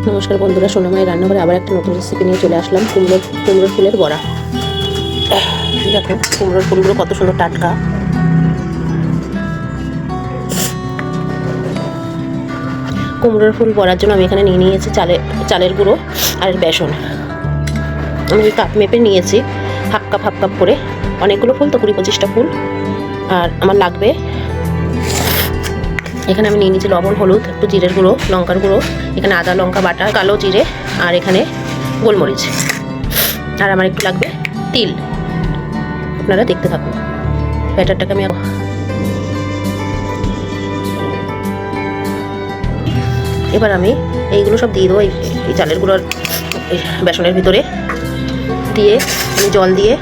নমস্কার বন্ধুরা, সোনামায়ের রান্নাঘরে আবার একটা নতুন রেসিপি নিয়ে চলে আসলাম। কুমড়োর ফুলের বড়া। দেখো কুমড়োর ফুলগুলো কত সুন্দর টাটকা। কুমড়োর ফুল বড়ার জন্য আমি এখানে নিয়ে নিয়েছি চালের গুঁড়ো আর বেসন। আমি কাপ মেপে নিয়েছি হাফ কাপ করে। অনেকগুলো ফুল তো 20-25টা ফুল। আর আমার লাগবে এখানে আমি নিয়ে নিয়েছি লবণ, হলুদ, একটু জিরের গুঁড়ো, লঙ্কার গুঁড়ো, এখানে আদা লঙ্কা বাটা, কালো জিরে, আর এখানে গোলমরিচ। আর আমার একটু লাগবে তিল। আপনারা দেখতে থাকুন। ব্যাটারটাকে আমি এবার এইগুলো সব দিয়ে দেবো এই চালের গুঁড়োর বেসনের ভিতরে দিয়ে আমি জল দিয়ে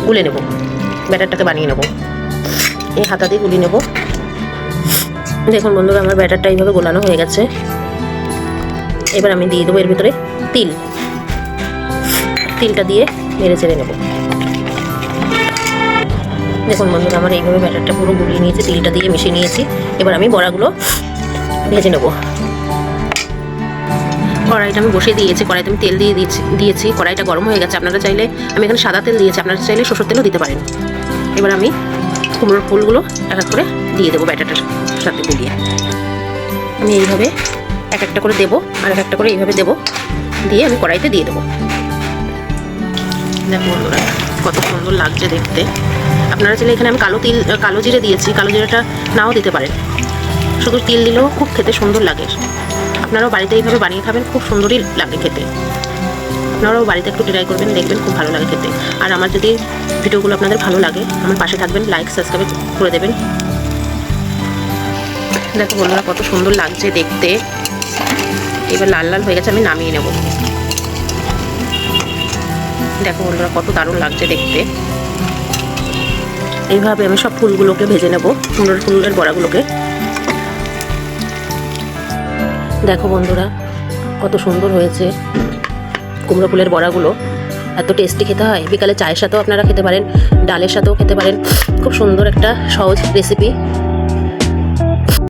গুলে নেব। ব্যাটারটাকে বানিয়ে নেব, এই হাতা দিয়ে গুলিয়ে নেব। দেখুন বন্ধুরা, আমার ব্যাটারটা এইভাবে গোলানো হয়ে গেছে। এবার আমি দিয়ে দেবো এর ভিতরে তিলটা দিয়ে নেড়ে চেড়ে নেব। দেখুন বন্ধুরা, আমার এইভাবে ব্যাটারটা পুরো গুলিয়ে নিয়েছি, তিলটা দিয়ে মিশিয়ে নিয়েছি। এবার আমি বড়াগুলো ভেজে নেব। কড়াইটা আমি বসিয়ে দিয়েছি, কড়াইতে আমি তেল দিয়ে দিয়েছি। কড়াইটা গরম হয়ে গেছে। আপনারা চাইলে, আমি এখানে সাদা তেল দিয়েছি, আপনারা চাইলে সরষের তেলও দিতে পারেন। এবার আমি কুমড়োর ফুলগুলো এক এক করে দিয়ে দেবো ব্যাটারটার সাথে গুলিয়ে। আমি এইভাবে এক একটা করে দেবো, আর এক একটা করে এইভাবে দেবো, দিয়ে আমি কড়াইতে দিয়ে দেবো। দেখো বন্ধুরা, কত সুন্দর লাগছে দেখতে। আপনারা চাইলে এখানে আমি কালো জিরে দিয়েছি, কালো জিরেটা নাও দিতে পারেন। শুধু তিল দিলেও খুব খেতে সুন্দর লাগে। আপনারাও বাড়িতে এইভাবে বানিয়ে খাবেন, খুব সুন্দরই লাগে খেতে। আপনারাও বাড়িতে একটু ট্রাই করবেন, দেখবেন খুব ভালো লাগে খেতে। আর আমার যদি ভিডিওগুলো আপনাদের ভালো লাগে, আমার পাশে থাকবেন, লাইক সাবস্ক্রাইব করে দেবেন। দেখো বন্ধুরা, কত সুন্দর লাগছে দেখতে। এবার লাল লাল হয়ে গেছে, আমি নামিয়ে নেব। দেখো বন্ধুরা, কত দারুণ লাগছে দেখতে। এইভাবে আমি সব ফুলগুলোকে ভেজে নেব, কুমড়োর ফুলের বড়াগুলোকে। দেখো বন্ধুরা, কত সুন্দর হয়েছে কুমড়ো ফুলের বড়াগুলো। এত টেস্টি খেতে হয়। বিকালে চায়ের সাথেও আপনারা খেতে পারেন, ডালের সাথেও খেতে পারেন। খুব সুন্দর একটা সহজ রেসিপি।